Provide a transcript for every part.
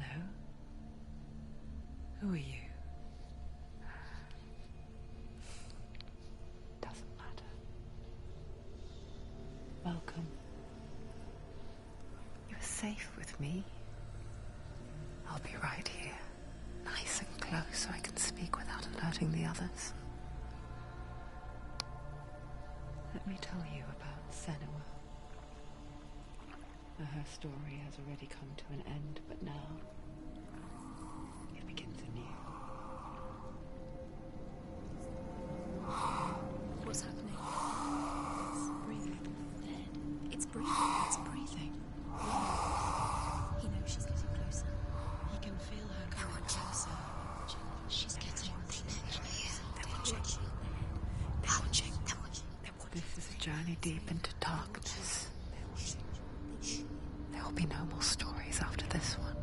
Hello. Who are you? Doesn't matter. Welcome. You're safe with me. I'll be right here. Nice and close so I can speak without alerting the others. Let me tell you about Senua. Her story has already come to an end, but now it begins anew. What's happening? It's breathing. Dead. It's breathing. It's breathing. He knows she's getting closer. He can feel her coming closer. She's getting closer. They're watching. They're watching. They're watching. They're watching. This is a journey deep into darkness. There will be no more stories after this one.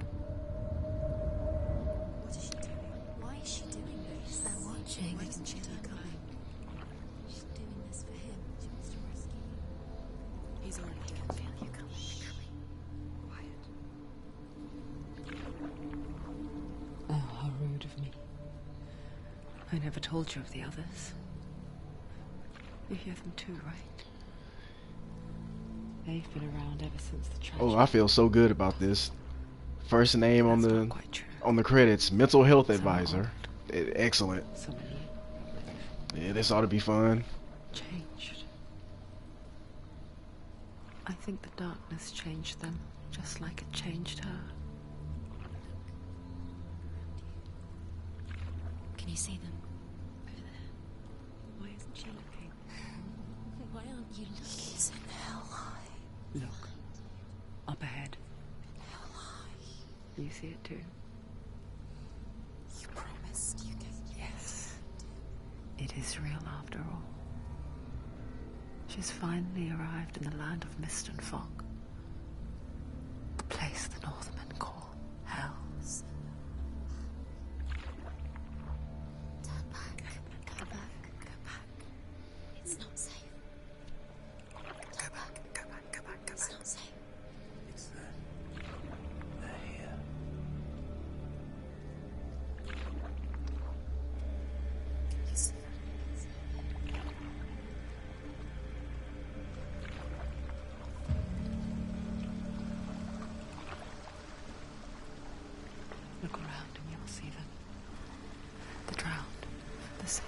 What is she doing? Why is she doing this? They're watching. Why isn't she coming? She's doing this for him. She wants to rescue you. He's already here. I can feel you coming. Quiet. Oh, how rude of me. I never told you of the others. You hear them too, right? They've been around ever since the tragedy. Oh, I feel so good about this. First name on the credits, mental health advisor. Excellent. Yeah, this ought to be fun. Changed. I think the darkness changed them, just like it changed her. Can you see them? Over there. Why isn't she looking? Why aren't you looking? He's in hell high. Look. Up ahead. Hell high. You see it too? You promised you could. Yes. It is real after all. She's finally arrived in the land of mist and fog. The place the Northmen call hell. Turn back. Go back. Go back. It's not safe. Go back. Go back. Go back. It's not safe. It's there. They're here. You see them? Look around and you'll see them. The drowned, the sick,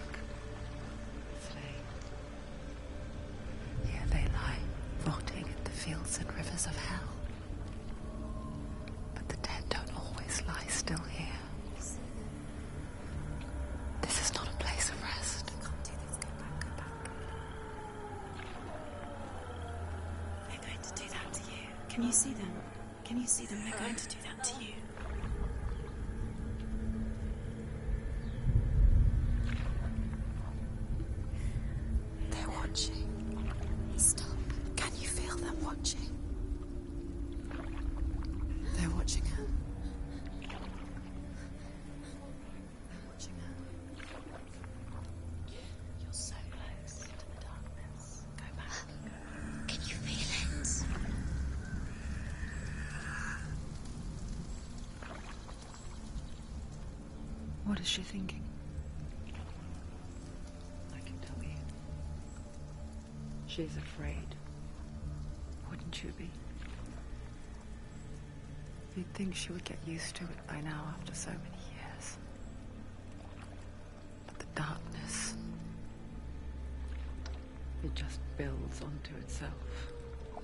slain. Here they lie, rotting in the fields and rivers of hell. But the dead don't always lie still here. This is not a place of rest. You can't do this. Go back. Go back. They're going to do that to you. Can you see them? Can you see them? They're going to do that to you. They're watching. Stop. Can you feel them watching? They're watching her. They're watching her. You're so close to the darkness. Go back. Can you feel it? What is she thinking? I can tell you. She's afraid. Wouldn't you be? You'd think she would get used to it by now after so many years. But the darkness, it just builds onto itself,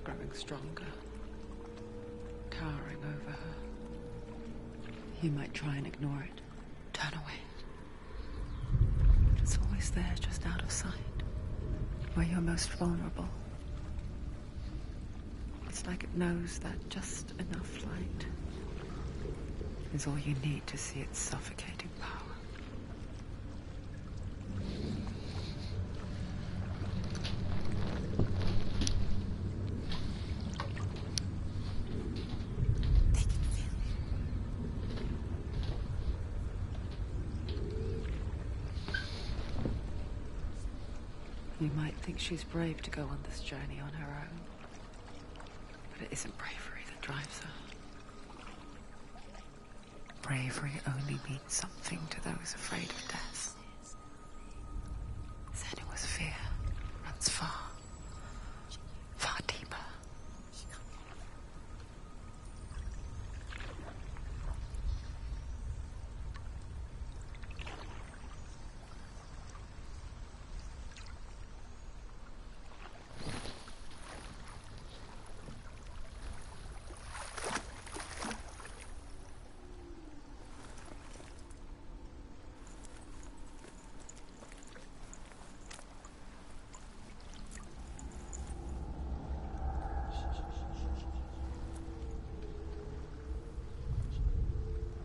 growing stronger, towering over her. You might try and ignore it, turn away. But it's always there, just out of sight, where you're most vulnerable. It's like it knows that just enough light is all you need to see its suffocating power. They can feel You might think she's brave to go on this journey on her own, but it isn't bravery that drives her. bravery only means something to those afraid of death. Senua's fear runs far, far deeper.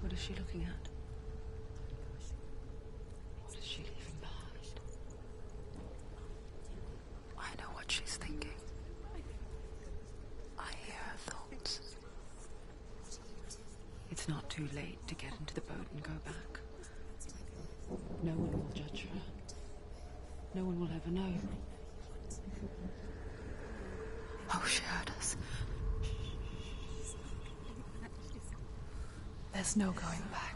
What is she looking at? What is she leaving behind? I know what she's thinking. I hear her thoughts. It's not too late to get into the boat and go back. No one will judge her. No one will ever know. Oh, she heard us. There's no going back.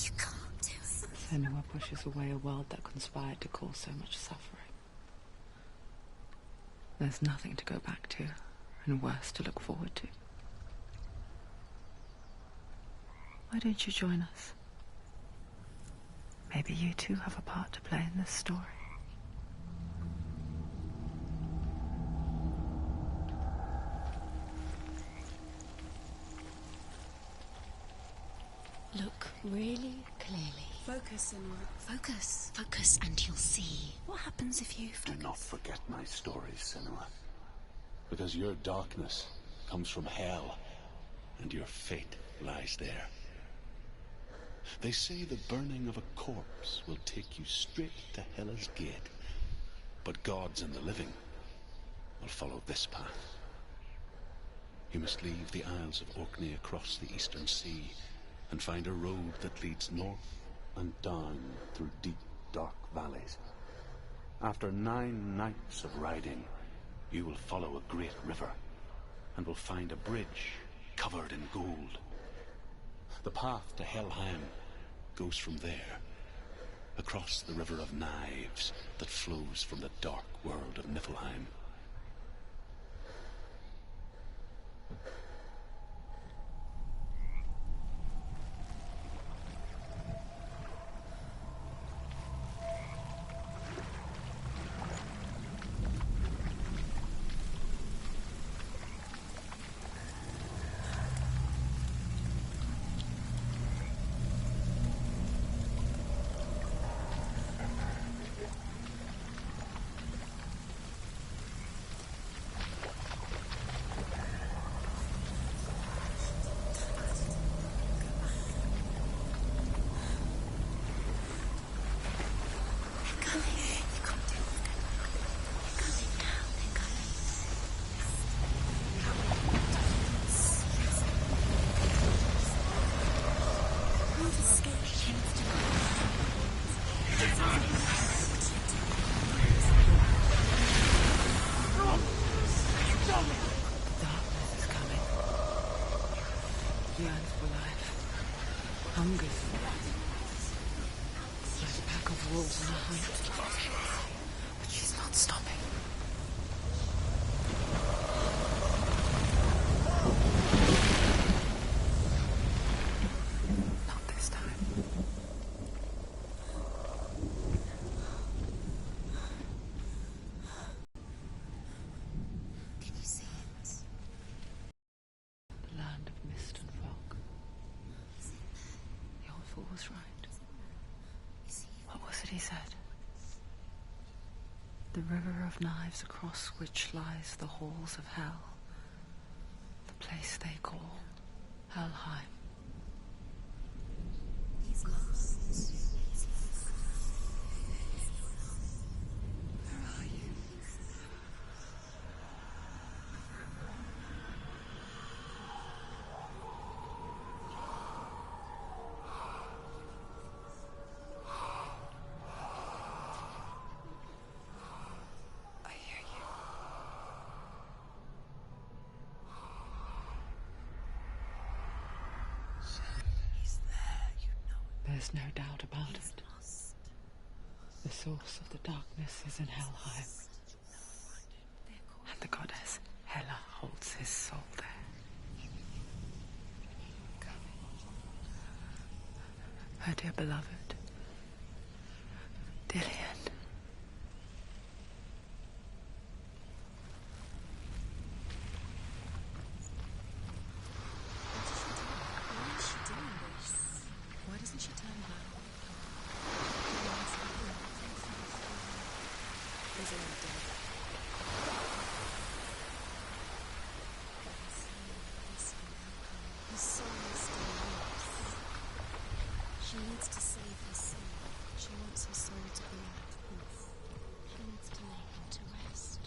You can't do it. Senua pushes away a world that conspired to cause so much suffering. There's nothing to go back to, and worse to look forward to. Why don't you join us? Maybe you too have a part to play in this story. Look really clearly. Focus, Senua. Focus. Focus and you'll see. What happens if you focus? Do not forget my stories, Senua. Because your darkness comes from hell, and your fate lies there. They say the burning of a corpse will take you straight to Hela's gate, but gods and the living will follow this path. You must leave the Isles of Orkney across the eastern sea, and find a road that leads north and down through deep, dark valleys. After 9 nights of riding, you will follow a great river, and will find a bridge covered in gold. The path to Helheim goes from there, across the River of Knives that flows from the dark world of Niflheim. Yearns for life. Hungers. Like a pack of wolves on a hunt. But she's not stopping. Not this time. Can you see it? The land of mist and fog. The old fool was right. What was it he said? The river of knives across which lies the halls of hell. The place they call Helheim. He's lost. Where are you? I hear you. There's no doubt about it. The source of the darkness is in Helheim. And the goddess Hela holds his soul there. Her dear beloved, Dillian. Why is she doing this? Why doesn't she turn back? He's already dead. His soul still lives. She needs to save her soul. She wants her soul to be at peace. She needs to lay him to rest.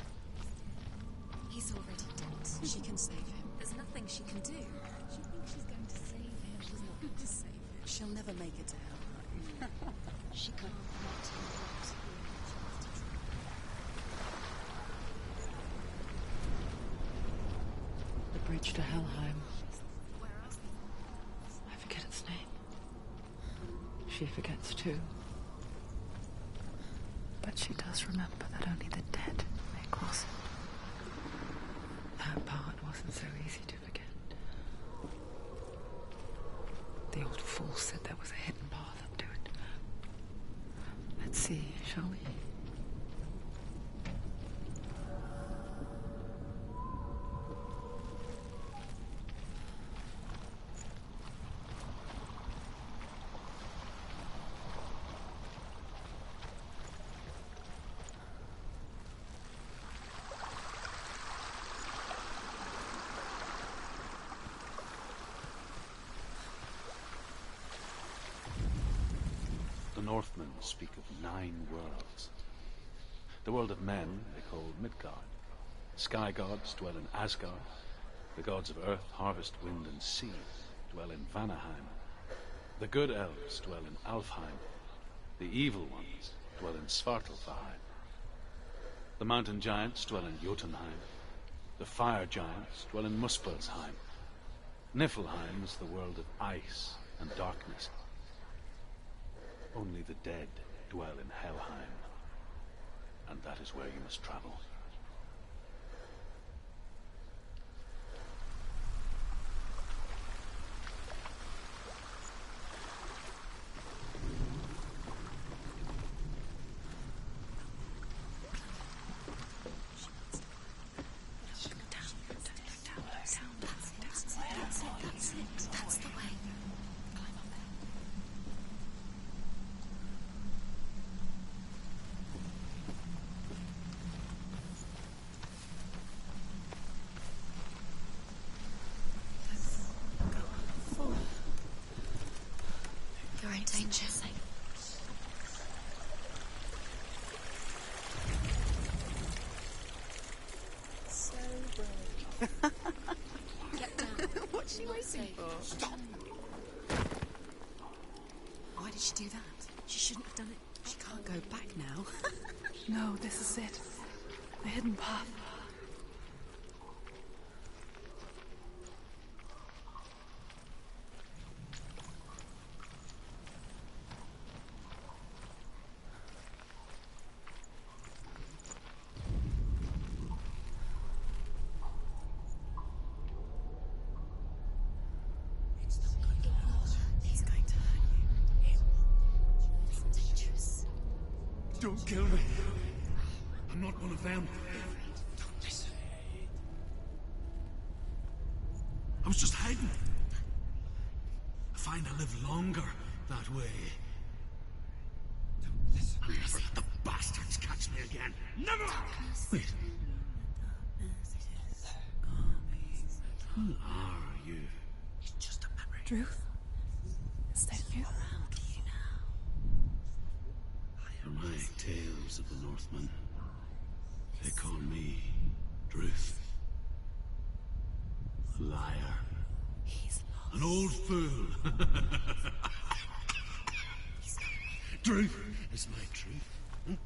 He's already dead. She can save him. There's nothing she can do. She thinks she's going to save him. She's not going to save him. She'll never make it to Helheim. She can't let him out. The bridge to Helheim. I forget its name. She forgets too. But she does remember that only the dead may cross it. That part wasn't so easy to forget. The old fool said there was a hidden path up to it. Let's see, shall we? The Northmen speak of 9 worlds. The world of men they call Midgard. Sky gods dwell in Asgard. The gods of earth, harvest, wind, and sea dwell in Vanaheim. The good elves dwell in Alfheim. The evil ones dwell in Svartalfheim. The mountain giants dwell in Jotunheim. The fire giants dwell in Muspelheim. Niflheim is the world of ice and darkness. Only the dead dwell in Helheim, and that is where you must travel. That's the way. Climb up there. You're in danger. So brave. Get down. What's she waiting for? Stop. Why did she do that? She shouldn't have done it. She can't go back now. No, this is it. The hidden path. He's going to hurt you. It's dangerous. Don't kill me. I'm not one of them. Don't listen. I was just hiding. I find I live longer that way. I'll never let the bastards catch me again. Never! Wait. Who are you? It's just a memory. Truth? Is that you? Around you now. For my tales of the Northmen, they call me Druth. A liar. He's lost. An old fool. Truth is my truth.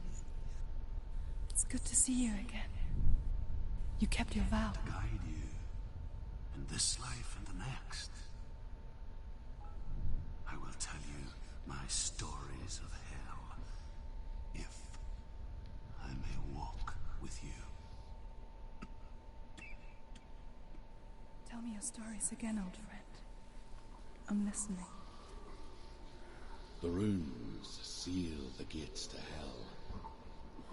It's good to see you again. You kept your vow. Guide you in this life and the next. I will tell you my stories of hell, if I may walk with you. Tell me your stories again, old friend. I'm listening. The runes seal the gates to hell.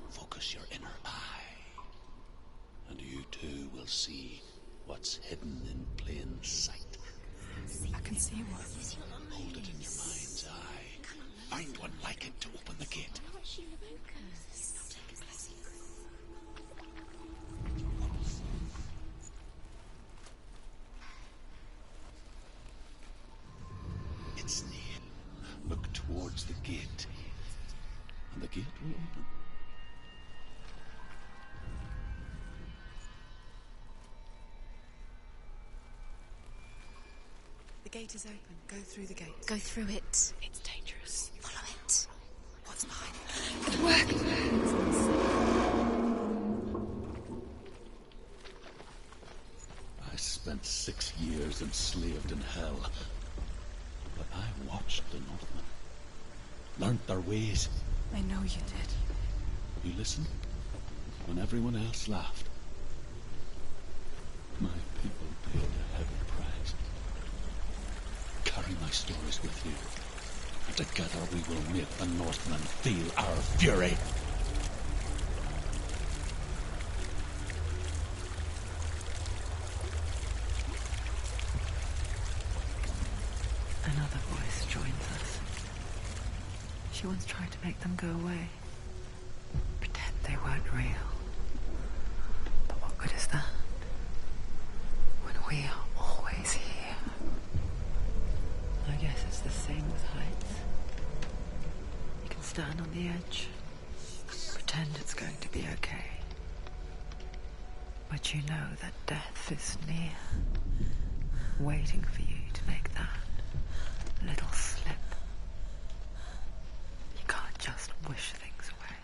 Focus your inner eye, and you too will see what's hidden in plain sight. I can see what. Hold it in your mind's eye. Find one like it to open the gate. It's near. Look towards the gate, and the gate will open. The gate is open. Go through the gate. Go through it. It's dangerous. Follow it. What's behind It worked. I spent 6 years enslaved in hell, but I watched the Northmen, learnt their ways. I know you did. You listened when everyone else laughed. My people paid a heavy price. Carry my stories with you, and together we will make the Northmen feel our fury. Another voice joins us. She once tried to make them go away. Pretend they weren't real. But what good is that? When we are always here. I guess it's the same with heights. You can stand on the edge, pretend it's going to be okay. But you know that death is near, waiting for you to make that little slip. You can't just wish things away.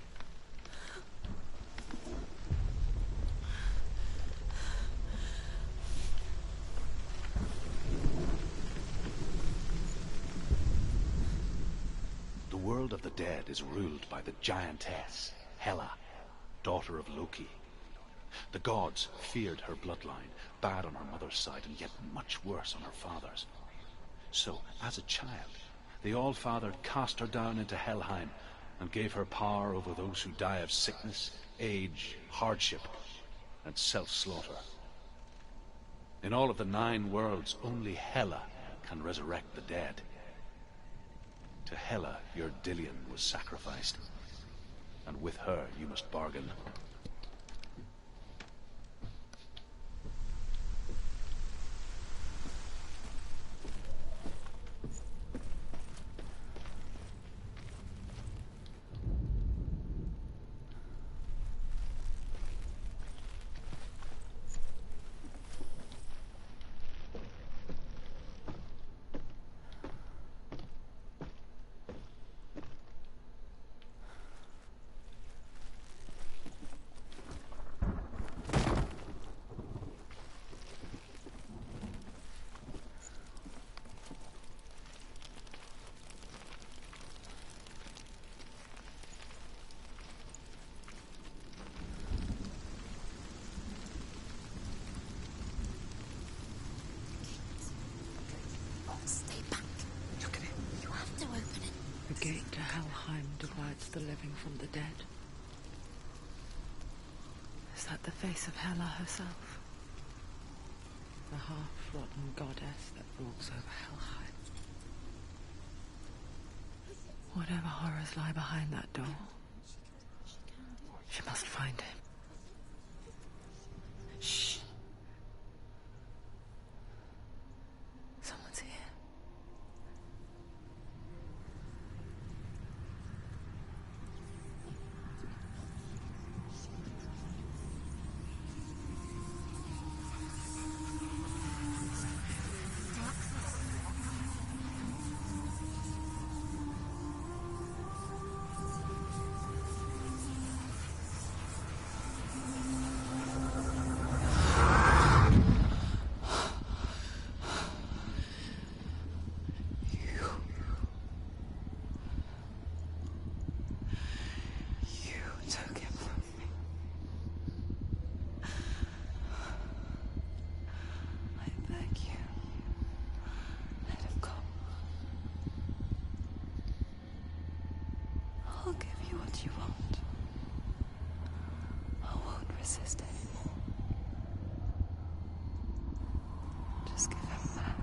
The world of the dead is ruled by the giantess, Hela, daughter of Loki. The gods feared her bloodline, bad on her mother's side and yet much worse on her father's. So, as a child, the All-Father cast her down into Helheim and gave her power over those who die of sickness, age, hardship, and self-slaughter. In all of the 9 worlds, only Hela can resurrect the dead. To Hela, your Dillion was sacrificed, and with her you must bargain. Stay back. Look at it. You have to open it. The gate to Helheim divides the living from the dead. Is that the face of Hela herself? The half-rotten goddess that walks over Helheim. Whatever horrors lie behind that door, she must find him. Shh. Someone's here. what you want. I won't resist anymore. Just give him back.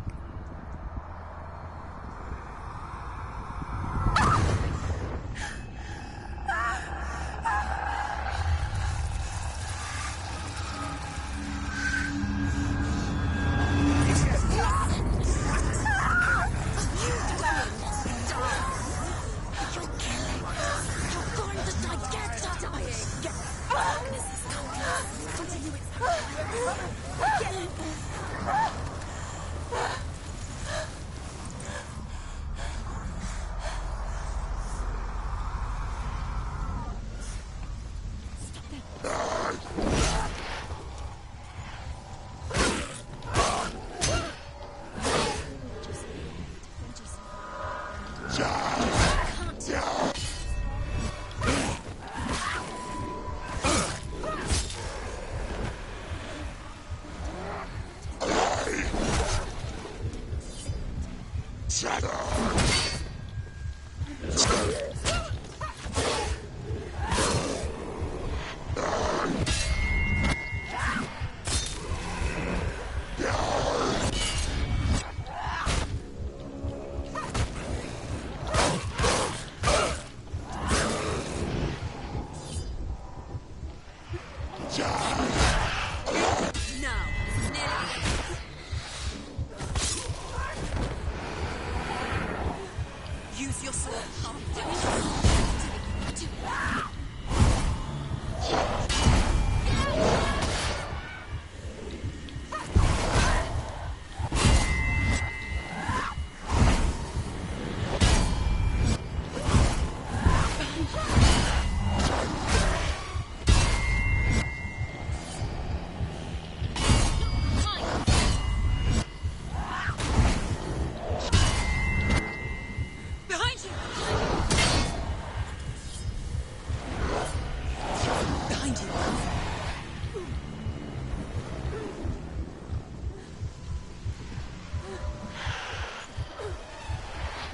Use your sword.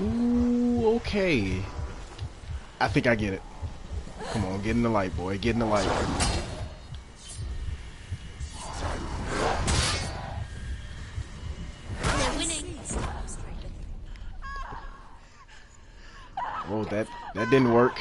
Ooh, okay. I think I get it. Come on, get in the light, boy. Get in the light. They're winning. Oh, that didn't work.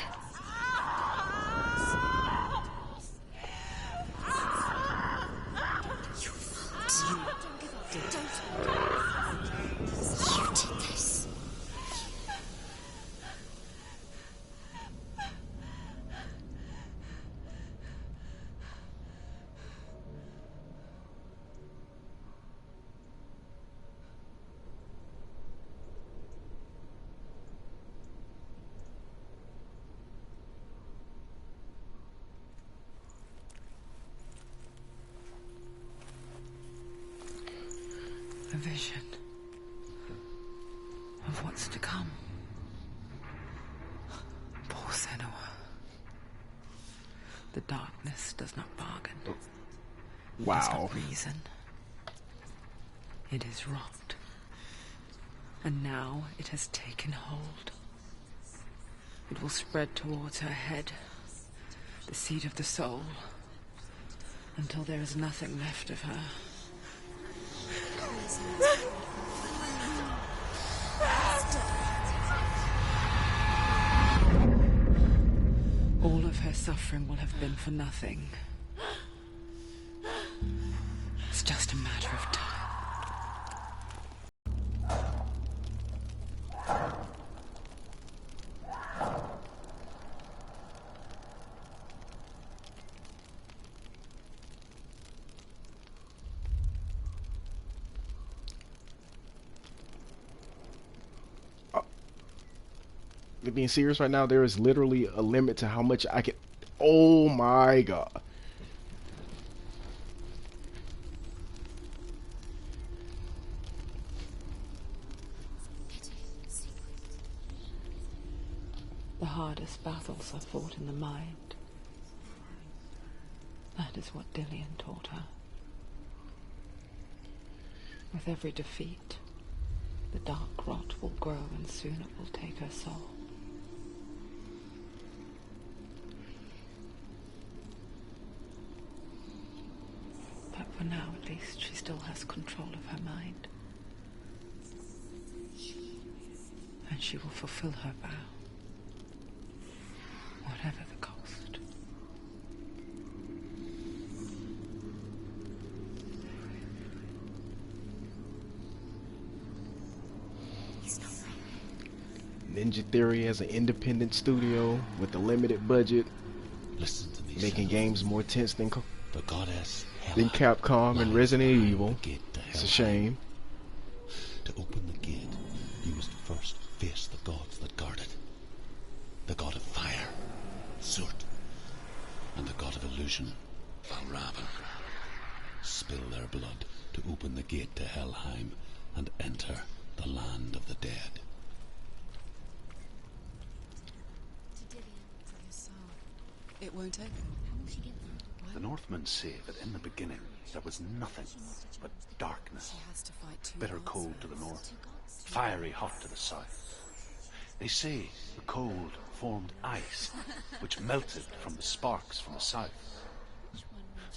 A vision of what's to come. Poor Senua. The darkness does not bargain. It does Wow. not reason. It is rot. And now it has taken hold. It will spread towards her head, the seat of the soul, until there is nothing left of her. All of her suffering will have been for nothing. It's just a matter of time. Being serious right now, there is literally a limit to how much I can. Oh my god. The hardest battles are fought in the mind. That is what Dillian taught her. With every defeat, the dark rot will grow and soon it will take her soul. For now, at least, she still has control of her mind. And she will fulfill her vow, whatever the cost. Ninja Theory as an independent studio with a limited budget, Listen to me, making Senua. games more tense than The goddess than Hela Capcom and lies Resident behind Evil. the gate to It's a Helheim. shame. To open the gate, you must first face the gods that guard it. The god of fire, Surt, and the god of illusion, Valravan. Spill their blood to open the gate to Helheim and enter the land of the dead. It won't open. The Northmen say that in the beginning there was nothing but darkness. She has to fight two Bitter gods. cold to the north, fiery hot to the south. They say the cold formed ice, which melted from the sparks from the south.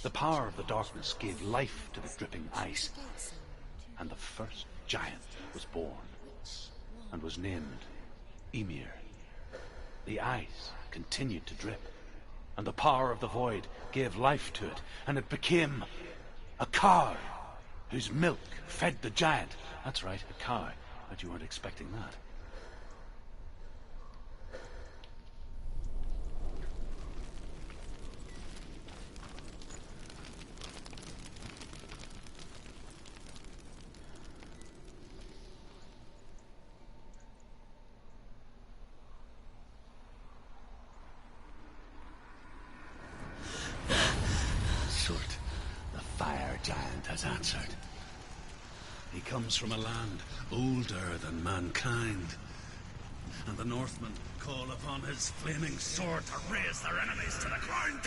The power of the darkness gave life to the dripping ice, and the first giant was born, and was named Ymir. The ice continued to drip, and the power of the void gave life to it, and it became a cow whose milk fed the giant. That's right, a cow. But you weren't expecting that. Surt, the fire giant, has answered. He comes from a land older than mankind, and the Northmen call upon his flaming sword to raise their enemies to the ground.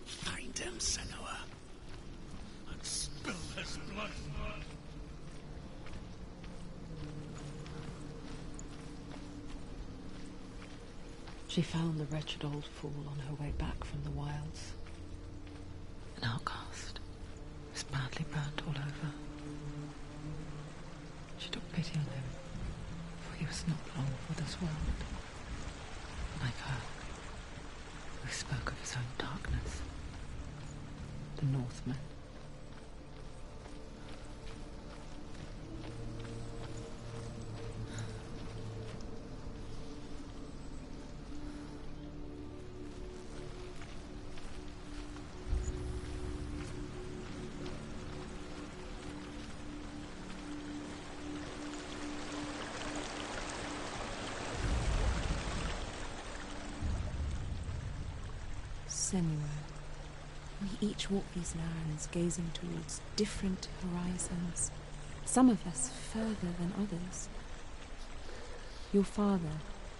Find him, Senua, and spill his blood. She found the wretched old fool on her way back from the wilds. An outcast. Was badly burnt all over. She took pity on him, for he was not long for this world. Like her, who spoke of his own darkness. The Northmen. Senua, we each walk these lands gazing towards different horizons, some of us further than others. Your father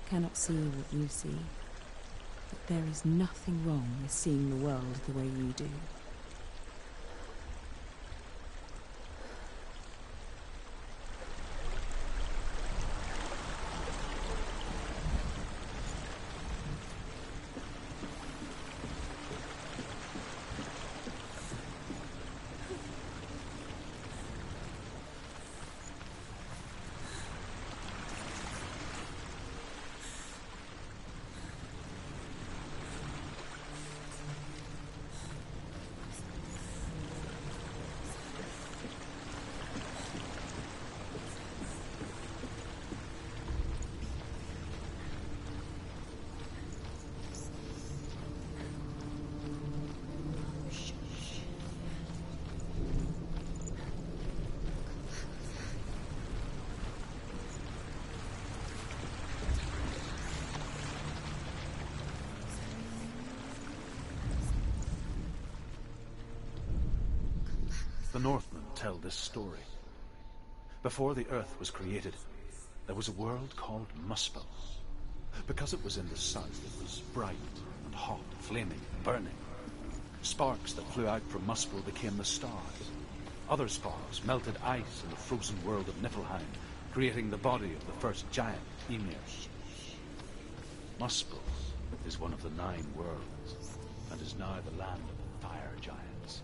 cannot see what you see, but there is nothing wrong with seeing the world the way you do. The Northmen tell this story. Before the earth was created, there was a world called Muspel. Because it was in the south, it was bright and hot, flaming, burning. Sparks that flew out from Muspel became the stars. Other sparks melted ice in the frozen world of Niflheim, creating the body of the first giant, Ymir. Muspel is one of the 9 worlds, and is now the land of the fire giants.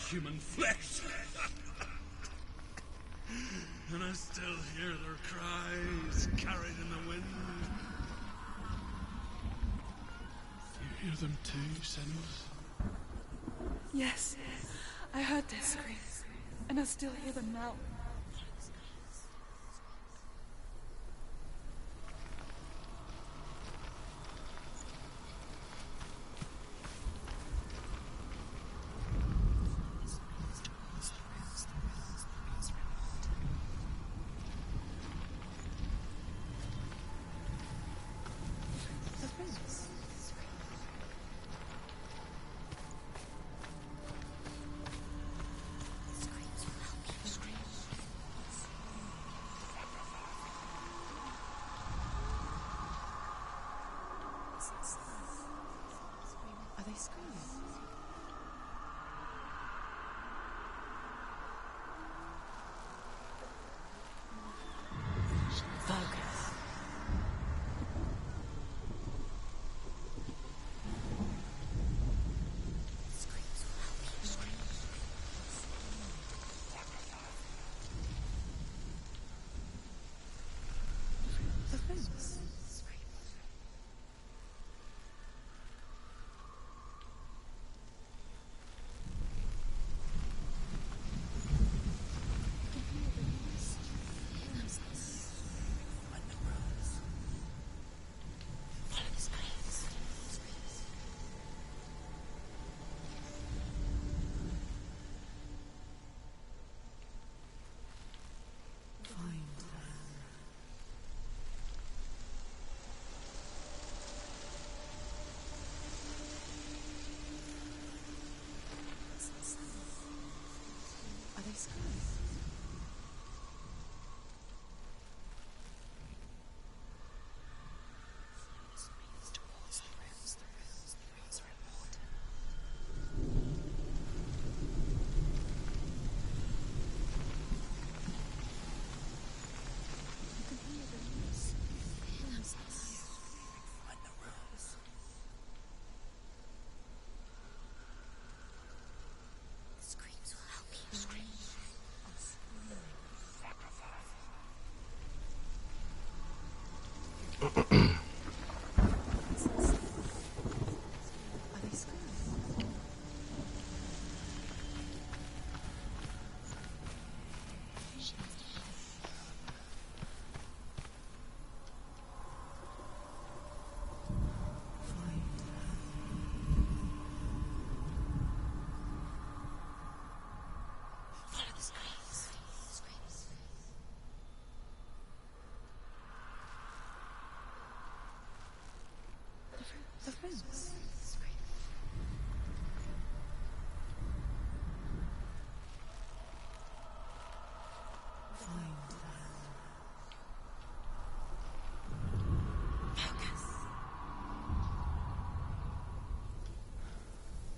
Human flesh. And I still hear their cries carried in the wind. You hear them too, Senua? Yes, I heard their screams, and I still hear them now. Are they screaming? Focus. The things. these screams? Flows moves towards the rooms. The rooms are important. You can hear the rooms. Find the rooms. The screams will help you. Screams are screaming. Sacrifice. Are they screaming? Follow the screams. Screams. The rooms. Focus.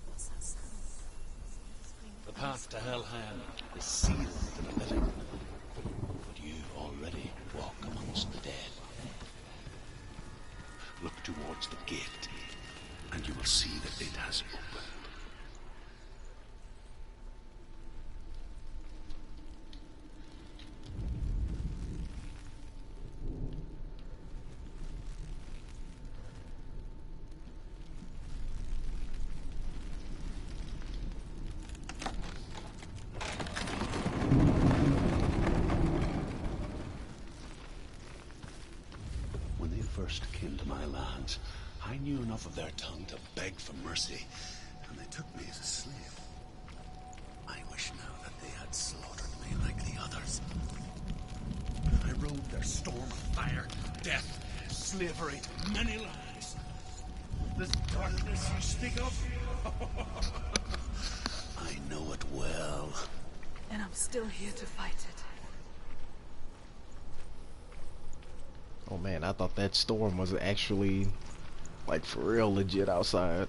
What's that sound? The path to Hellhand is sealed to the living, but you already walk amongst the dead. Look towards the gate, and you will see that it has opened. When they first came to my lands, I knew enough of their tongue to beg for mercy, and they took me as a slave. I wish now that they had slaughtered me like the others. I rode their storm of fire, death, slavery, many lives. This darkness you speak of? I know it well. And I'm still here to fight it. Oh man, I thought that storm was actually like for real legit outside.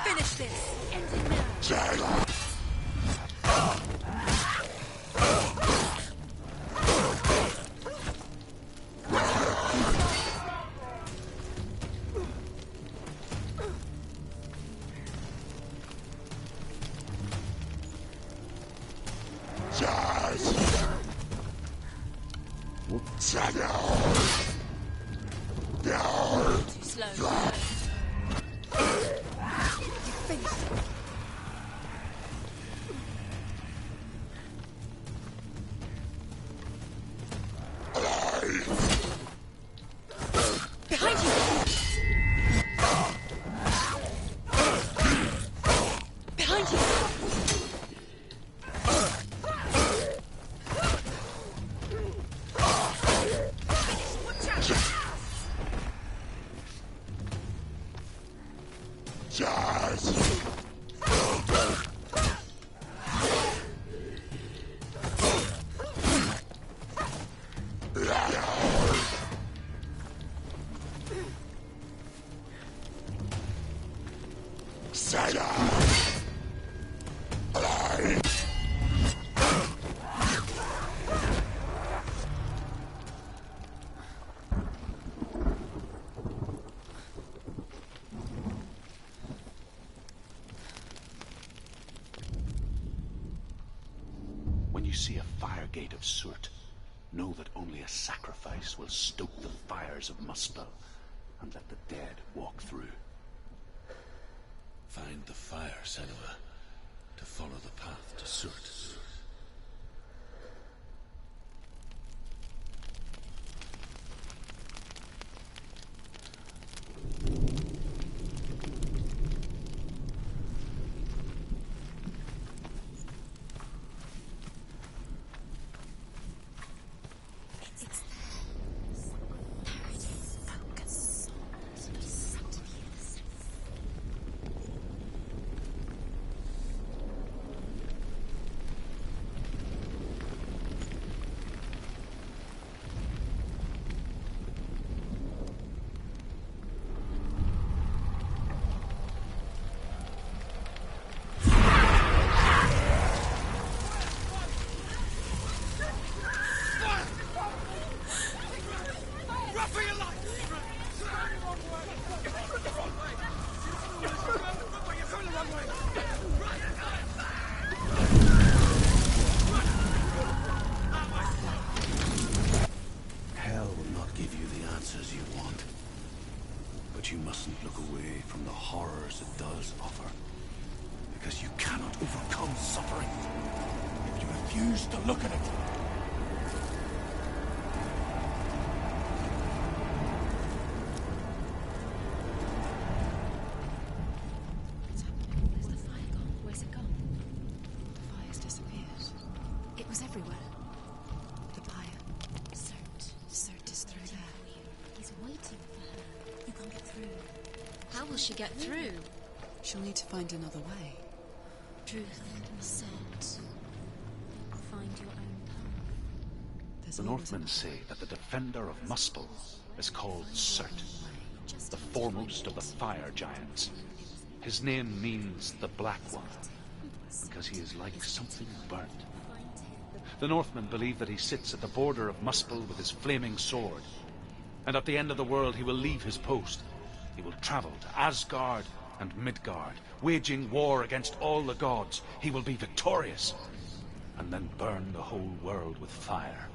Finish this. End it now. Too slow. Finish it. Behind you! Behind you! When you see a fire gate of soot, know that only a sacrifice will stoke the fires of Muspel and let the dead walk through. Find the fire, Senua, to to follow the path to Surt. Hell will not give you the answers you want. But you mustn't look away from the horrors it does offer. Because you cannot overcome suffering if you refuse to look at it. What's happening? Where's the fire gone? Where's it gone? The fire's disappeared. It was everywhere. The pyre. Surt is through there. He's waiting for her. You can't get through. How will she get through? She'll need to find another way. Truth, Surt. Find your own path. There's The always Northmen say that the defender of Muspel is called Surt, the foremost of the fire giants. His name means the Black One, because he is like something burnt. The Northmen believe that he sits at the border of Muspel with his flaming sword, and at the end of the world he will leave his post. He will travel to Asgard and Midgard, waging war against all the gods. He will be victorious, and then burn the whole world with fire.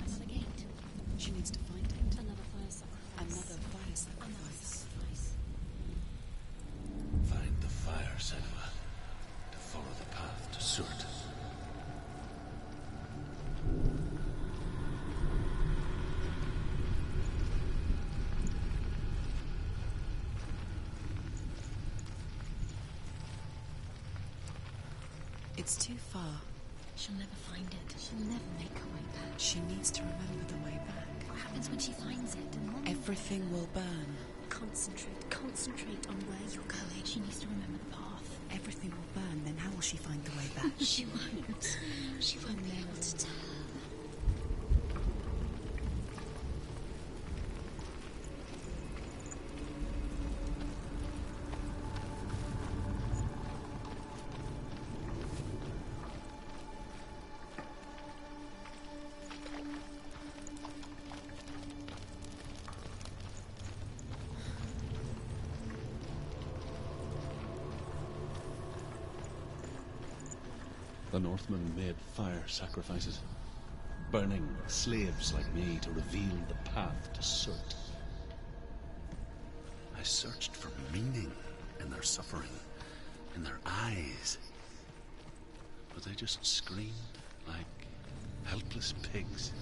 Another gate. She needs to find it. Another fire sacrifice. Another fire Another sacrifice. sacrifice. Find the fire, Senua, to follow the path to Surt. It's too far. She'll never find it. She'll never make her way back. She needs to remember the way back. What happens when she finds it? And then Everything will burn. Concentrate on where you're going. She needs to remember the path. Everything will burn, then how will she find the way back? She won't. She won't be able to tell. The Northmen made fire sacrifices, burning slaves like me to reveal the path to Surt. I searched for meaning in their suffering, in their eyes, but they just screamed like helpless pigs.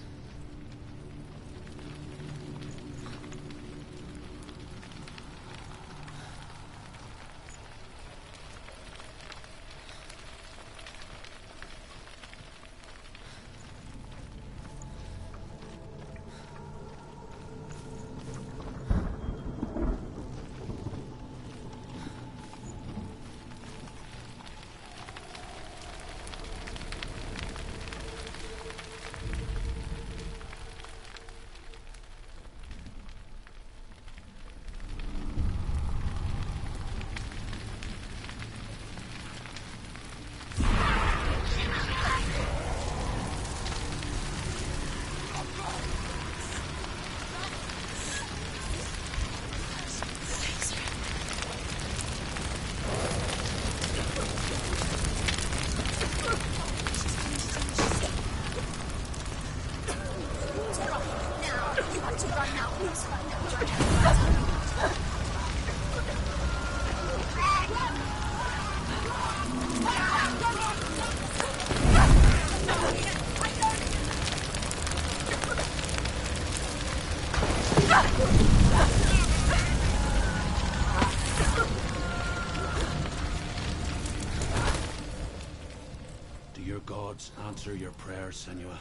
your gods answer your prayers, Senua?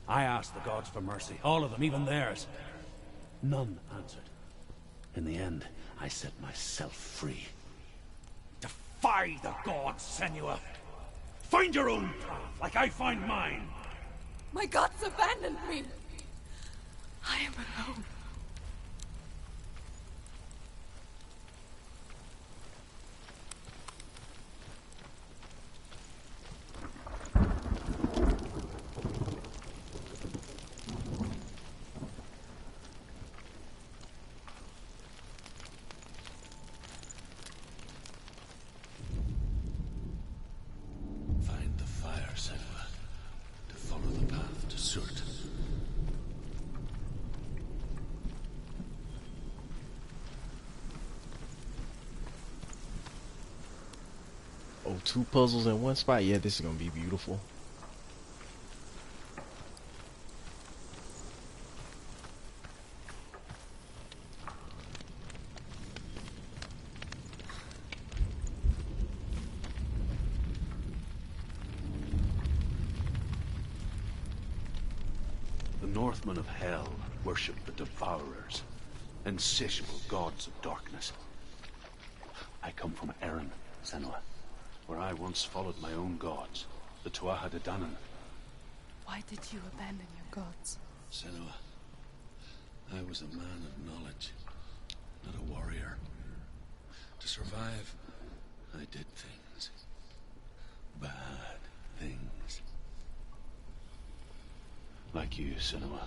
I asked the gods for mercy, all of them, even theirs. None answered. In the end, I set myself free. Defy the gods, Senua! Find your own path, like I find mine! My gods abandoned me! I am alone. Find the fire, Senua, to follow the path to Surt. Oh, 2 puzzles in 1 spot? Yeah, this is gonna be beautiful. The Northmen of Hell worship the Devourers, insatiable gods of darkness. I come from Erin, Senua, where I once followed my own gods, the Tuatha De Danann. Why did you abandon your gods? Senua, I was a man of knowledge, not a warrior. To survive, I did things. Bad things. Like you, Senua.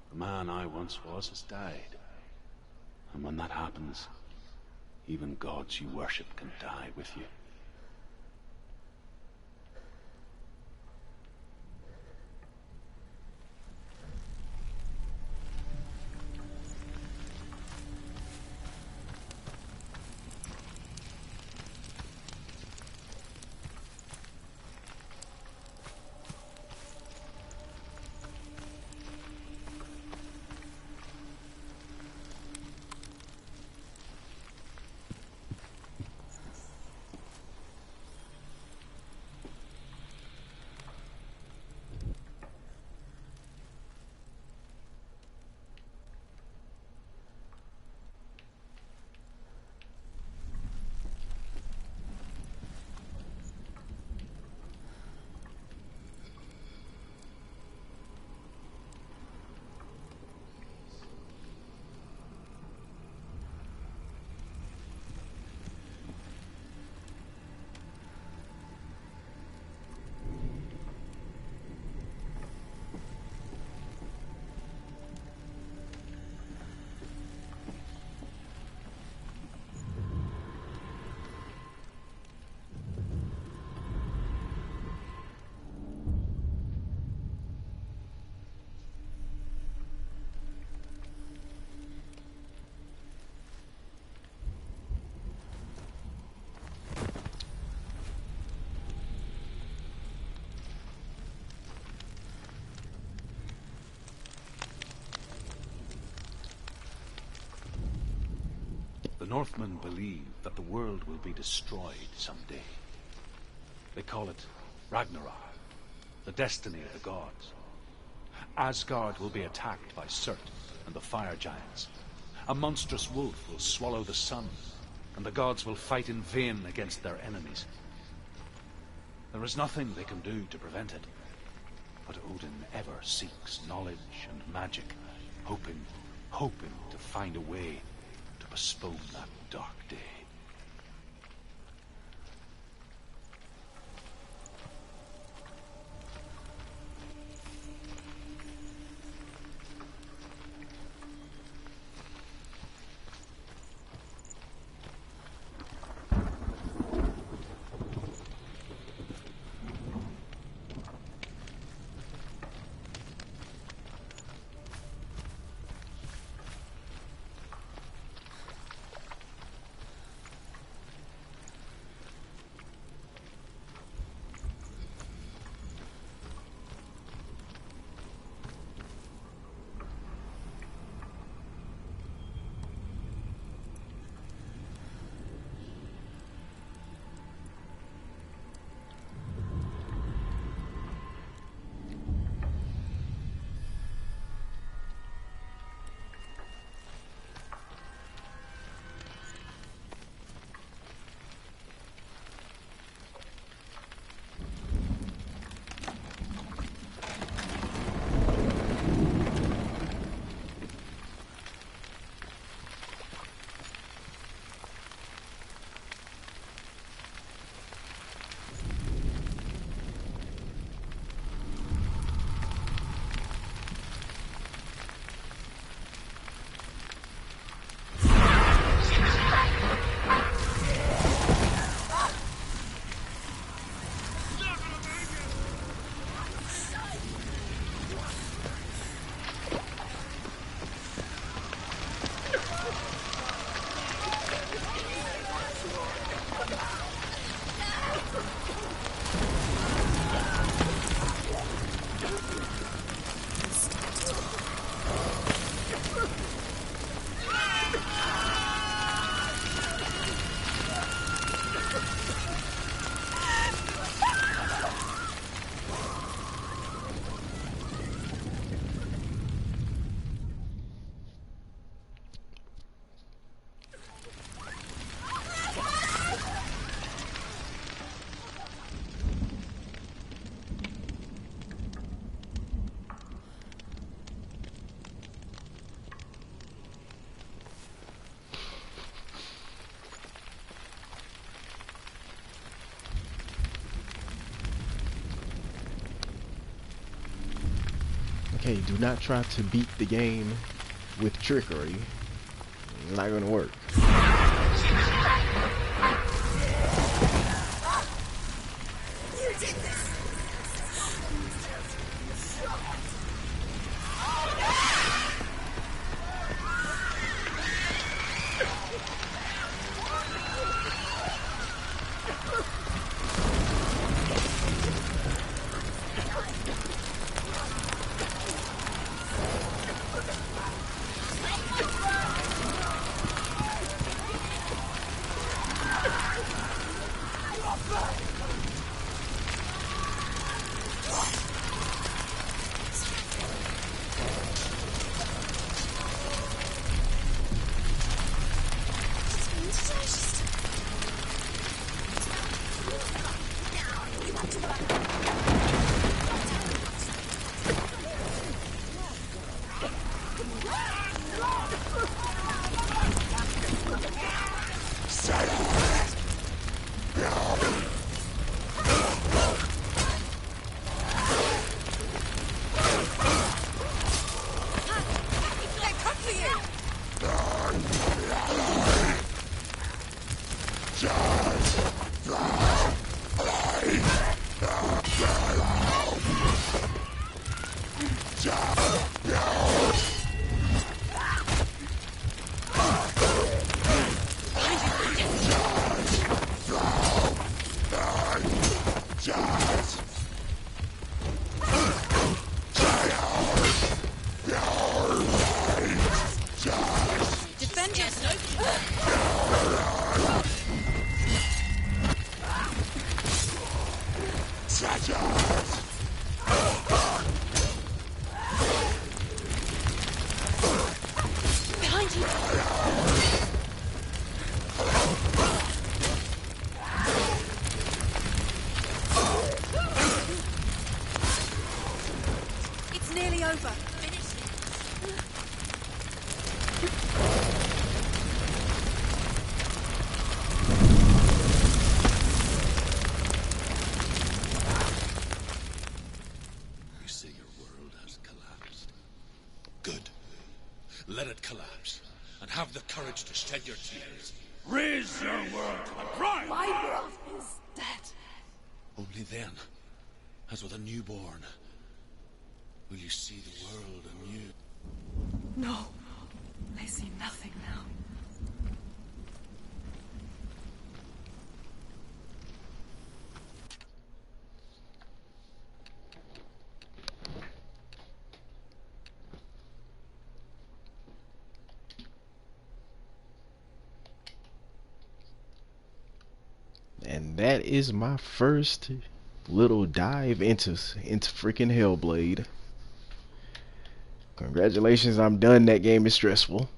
The man I once was has died. And when that happens, even gods you worship can die with you. The Northmen believe that the world will be destroyed someday. They call it Ragnarok, the destiny of the gods. Asgard will be attacked by Surt and the fire giants. A monstrous wolf will swallow the sun, and the gods will fight in vain against their enemies. There is nothing they can do to prevent it, but Odin ever seeks knowledge and magic, hoping to find a way to postpone that dark day. Hey, do not try to beat the game with trickery. Not gonna work. It's nearly over. You say your world has collapsed. Good. Let it collapse, and have the courage to shed your tears. Raise your world to the prime! My world is dead. Only then, as with a newborn, will you see the world anew. No, I see nothing now. And that is my first little dive into freaking Hellblade. Congratulations, I'm done. That game is stressful.